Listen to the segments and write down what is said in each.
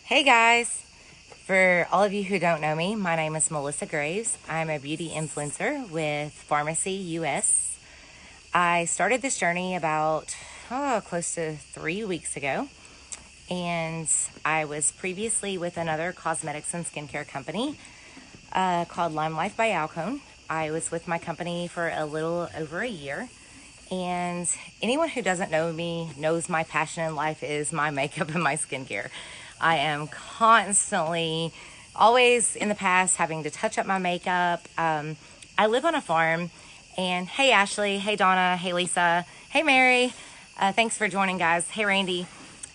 Hey guys! For all of you who don't know me, my name is Melissa Graves. I'm a beauty influencer with Farmasi US. I started this journey about close to 3 weeks ago, and I was previously with another cosmetics and skincare company called Lime Life by Alcone. I was with my company for a little over a year, and anyone who doesn't know me knows my passion in life is my makeup and my skincare. I am constantly, always in the past, having to touch up my makeup. I live on a farm, and hey Ashley, hey Donna, hey Lisa, hey Mary. Thanks for joining, guys. Hey Randy.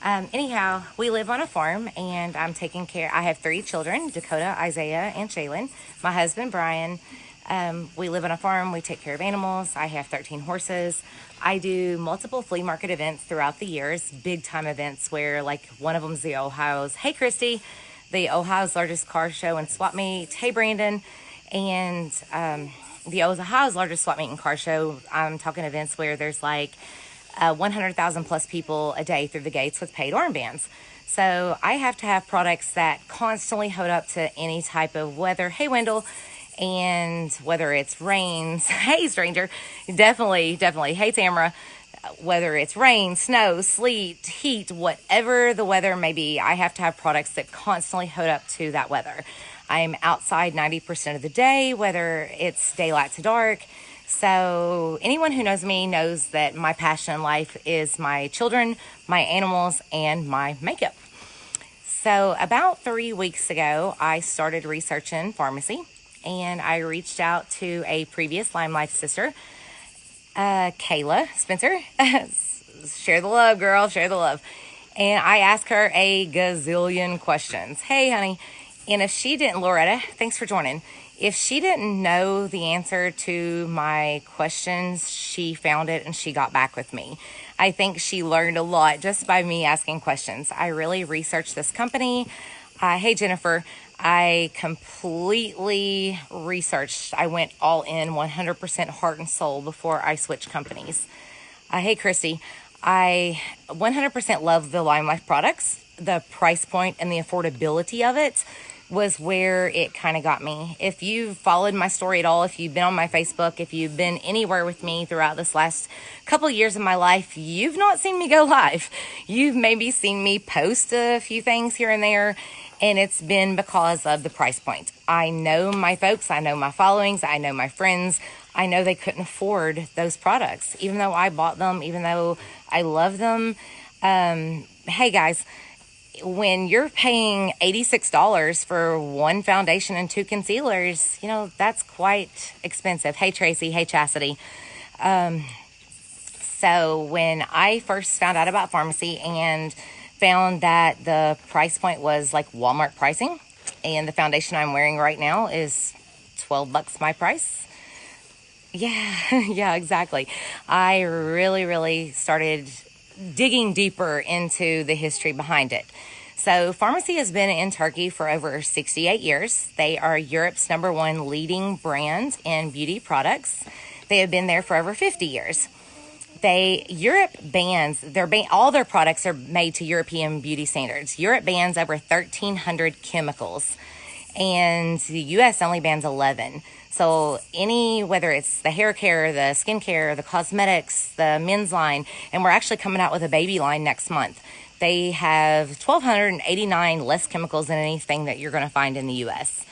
Anyhow, we live on a farm, and I'm taking care. I have 3 children: Dakota, Isaiah, and Shaylin. My husband Brian. We live on a farm. We take care of animals. I have 13 horses. I do multiple flea market events throughout the years, big time events where, like, one of them's the Ohio's. Hey Christy, the Ohio's largest car show and swap meet. Hey Brandon, and the Ohio's largest swap meet and car show. I'm talking events where there's like 100,000 plus people a day through the gates with paid armbands. So I have to have products that constantly hold up to any type of weather. Hey Wendell. And whether it's rains, hey stranger, definitely. Hey Tamra, whether it's rain, snow, sleet, heat, whatever the weather may be, I have to have products that constantly hold up to that weather. I'm outside 90% of the day, whether it's daylight to dark. So anyone who knows me knows that my passion in life is my children, my animals, and my makeup. So about 3 weeks ago, I started researching Farmasi, and I reached out to a previous Lime Life sister, Kayla Spencer. Share the love, girl, share the love. And I asked her a gazillion questions. Hey, honey. And if she didn't, Loretta, thanks for joining. If she didn't know the answer to my questions, she found it and she got back with me. I think she learned a lot just by me asking questions. I really researched this company. Hey, Jennifer. I completely researched. I went all in 100% heart and soul before I switched companies. Hey, Christy. I 100% love the Lime Life products. The price point and the affordability of it was where it kind of got me. If you've followed my story at all, if you've been on my Facebook, if you've been anywhere with me throughout this last couple of years of my life, you've not seen me go live. You've maybe seen me post a few things here and there, and it's been because of the price point. I know my folks, I know my followings, I know my friends. I know they couldn't afford those products, even though I bought them, even though I love them. Hey guys, when you're paying $86 for one foundation and 2 concealers, that's quite expensive. Hey Tracy, hey Chastity. So when I first found out about Farmasi and found that the price point was like Walmart pricing, and the foundation I'm wearing right now is $12 my price. Yeah, exactly. I really started digging deeper into the history behind it. So Farmasi has been in Turkey for over 68 years. They are Europe's #1 leading brand in beauty products. They have been there for over 50 years. Europe bans all their products are made to European beauty standards. Europe bans over 1,300 chemicals, and the U.S. only bans 11. So whether it's the hair care, the skincare, the cosmetics, the men's line, and we're actually coming out with a baby line next month. They have 1,289 less chemicals than anything that you're going to find in the U.S.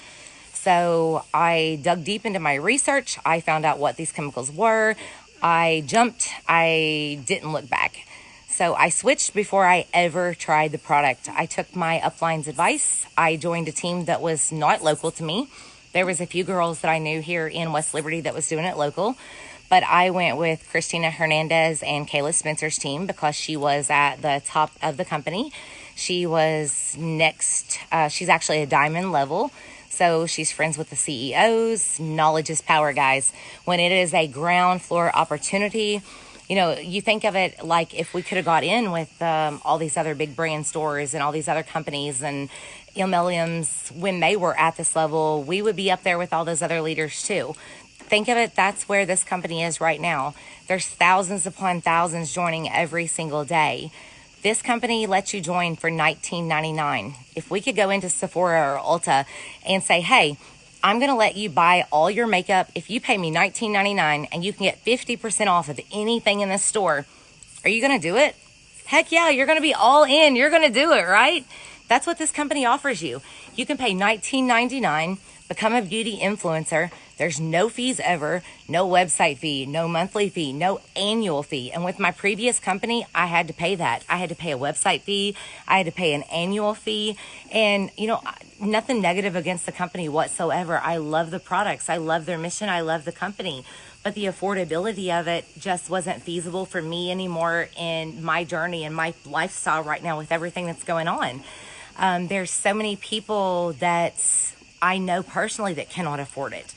So I dug deep into my research. I found out what these chemicals were. I jumped. I didn't look back. So I switched before I ever tried the product. I took my upline's advice. I joined a team that was not local to me. There was a few girls that I knew here in West Liberty that was doing it local. But I went with Christina Hernandez and Kayla Spencer's team because she was at the top of the company. She was next. She's actually a diamond level. So she's friends with the CEOs. Knowledge is power, guys. When it is a ground floor opportunity, you think of it like if we could have got in with all these other big brand stores and all these other companies and MLMs when they were at this level, we would be up there with all those other leaders too. Think of it, that's where this company is right now. There's thousands upon thousands joining every single day. This company lets you join for $19.99. If we could go into Sephora or Ulta and say, hey, I'm going to let you buy all your makeup if you pay me $19.99 and you can get 50% off of anything in this store, are you going to do it? Heck yeah, you're going to be all in. You're going to do it, right? That's what this company offers you. You can pay $19.99, become a beauty influencer. There's no fees ever, no website fee, no monthly fee, no annual fee. And with my previous company, I had to pay that. I had to pay a website fee. I had to pay an annual fee. And, nothing negative against the company whatsoever. I love the products. I love their mission. I love the company. But the affordability of it just wasn't feasible for me anymore in my journey and my lifestyle right now with everything that's going on. There's so many people that I know personally that cannot afford it.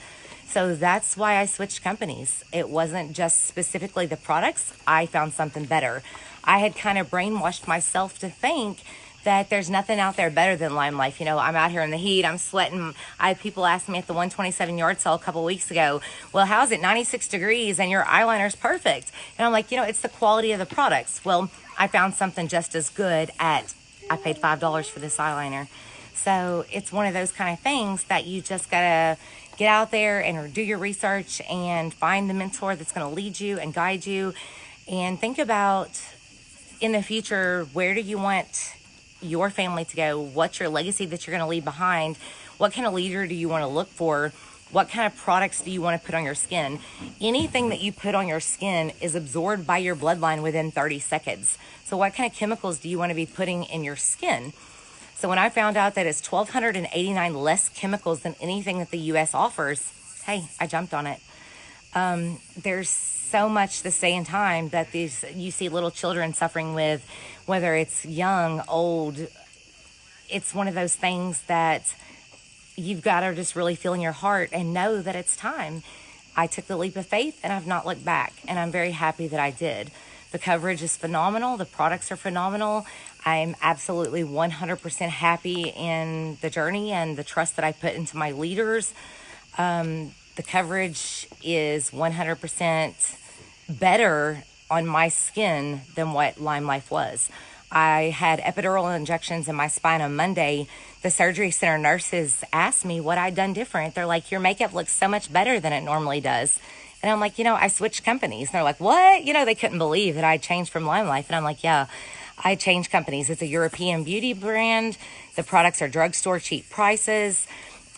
So that's why I switched companies. It wasn't just specifically the products. I found something better. I had kind of brainwashed myself to think that there's nothing out there better than Lime Life. I'm out here in the heat. I'm sweating. I had people ask me at the 127 yard sale a couple weeks ago, well, how's it 96 degrees and your eyeliner's perfect? And I'm like, it's the quality of the products. Well, I found something just as good I paid $5 for this eyeliner. So it's one of those kind of things that you just gotta get out there and do your research and find the mentor that's going to lead you and guide you, and think about in the future, where do you want your family to go? What's your legacy that you're going to leave behind? What kind of leader do you want to look for? What kind of products do you want to put on your skin? Anything that you put on your skin is absorbed by your bloodline within 30 seconds. So what kind of chemicals do you want to be putting in your skin? So when I found out that it's 1,289 less chemicals than anything that the U.S. offers, hey, I jumped on it. There's so much this day and time that you see little children suffering with, whether it's young, old. It's one of those things that you've got to just really feel in your heart and know that it's time. I took the leap of faith and I've not looked back, and I'm very happy that I did. The coverage is phenomenal. The products are phenomenal. I'm absolutely 100% happy in the journey and the trust that I put into my leaders. The coverage is 100% better on my skin than what Lime Life was. I had epidural injections in my spine on Monday. The surgery center nurses asked me what I'd done different. They're like, your makeup looks so much better than it normally does. And I'm like, I switched companies. And they're like, what? They couldn't believe that I changed from Lime Life. And I'm like, yeah, I changed companies. It's a European beauty brand. The products are drugstore cheap prices,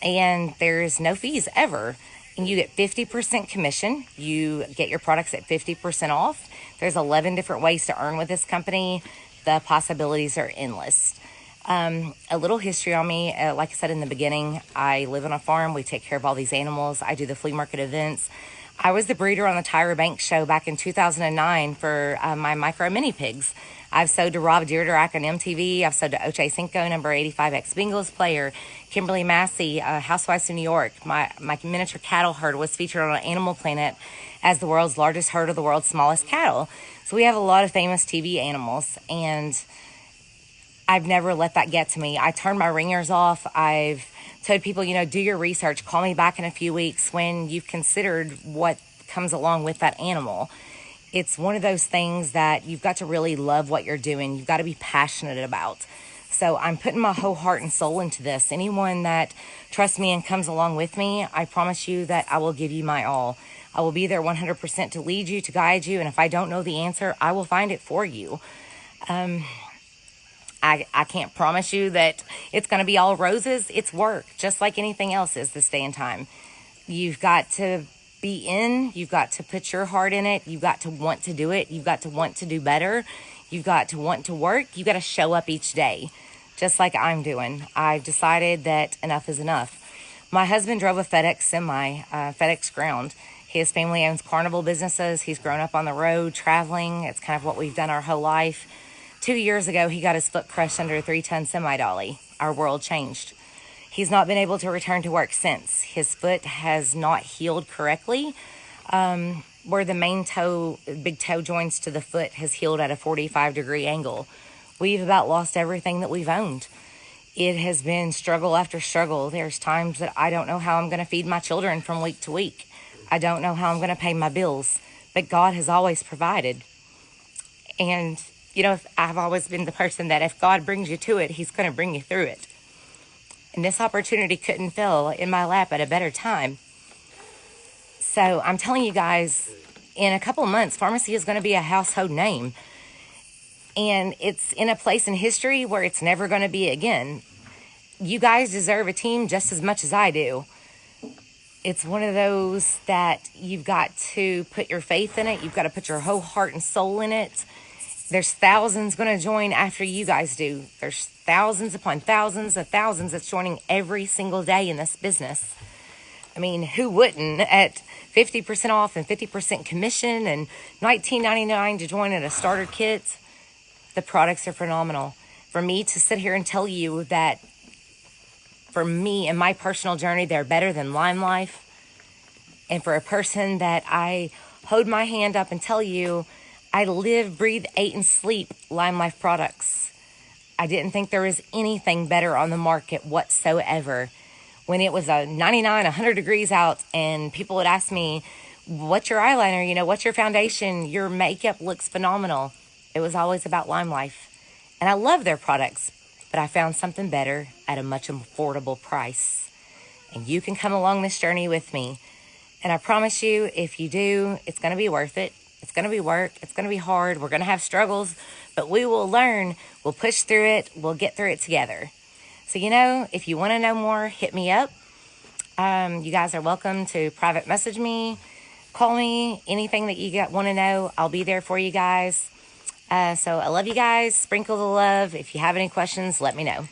and there's no fees ever. And you get 50% commission. You get your products at 50% off. There's 11 different ways to earn with this company. The possibilities are endless. A little history on me. Like I said in the beginning, I live on a farm. We take care of all these animals. I do the flea market events. I was the breeder on the Tyra Banks show back in 2009 for my micro mini pigs. I've sold to Rob Dyrdek on MTV. I've sold to Oche Cinco, number 85X Bengals player, Kimberly Massey, Housewives of New York. My miniature cattle herd was featured on Animal Planet as the world's largest herd of the world's smallest cattle. So we have a lot of famous TV animals, and I've never let that get to me. I turned my ringers off. I've told people, do your research. Call me back in a few weeks when you've considered what comes along with that animal. It's one of those things that you've got to really love what you're doing. You've got to be passionate about. So I'm putting my whole heart and soul into this. Anyone that trusts me and comes along with me, I promise you that I will give you my all. I will be there 100% to lead you, to guide you. And if I don't know the answer, I will find it for you. I can't promise you that it's going to be all roses. It's work, just like anything else is this day and time. You've got to be in. You've got to put your heart in it. You've got to want to do it. You've got to want to do better. You've got to want to work. You've got to show up each day, just like I'm doing. I've decided that enough is enough. My husband drove a FedEx semi, FedEx Ground. His family owns carnival businesses. He's grown up on the road, traveling. It's kind of what we've done our whole life. 2 years ago, he got his foot crushed under a 3-ton semi-dolly. Our world changed. He's not been able to return to work since. His foot has not healed correctly. Where the main toe, big toe joints to the foot has healed at a 45-degree angle. We've about lost everything that we've owned. It has been struggle after struggle. There's times that I don't know how I'm going to feed my children from week to week. I don't know how I'm going to pay my bills. But God has always provided. And You know, I've always been the person that if God brings you to it, He's going to bring you through it. And this opportunity couldn't fall in my lap at a better time. So I'm telling you guys, in a couple of months, Farmasi is going to be a household name. And it's in a place in history where it's never going to be again. You guys deserve a team just as much as I do. It's one of those that you've got to put your faith in it. You've got to put your whole heart and soul in it. There's thousands going to join after you guys do. There's thousands upon thousands of thousands that's joining every single day in this business. I mean, who wouldn't at 50% off and 50% commission and $19.99 to join at a starter kit? The products are phenomenal. For me to sit here and tell you that for me and my personal journey, they're better than Lime Life. And for a person that I hold my hand up and tell you, I live, breathe, ate, and sleep Lime Life products. I didn't think there was anything better on the market whatsoever. When it was a 99, 100 degrees out and people would ask me, what's your eyeliner? You know, what's your foundation? Your makeup looks phenomenal. It was always about Lime Life. And I love their products, but I found something better at a much affordable price. And you can come along this journey with me. And I promise you, if you do, it's going to be worth it. It's going to be work. It's going to be hard. We're going to have struggles, but we will learn. We'll push through it. We'll get through it together. So, you know, if you want to know more, hit me up. You guys are welcome to private message me, call me, anything that you want to know. I'll be there for you guys. So I love you guys. Sprinkle the love. If you have any questions, let me know.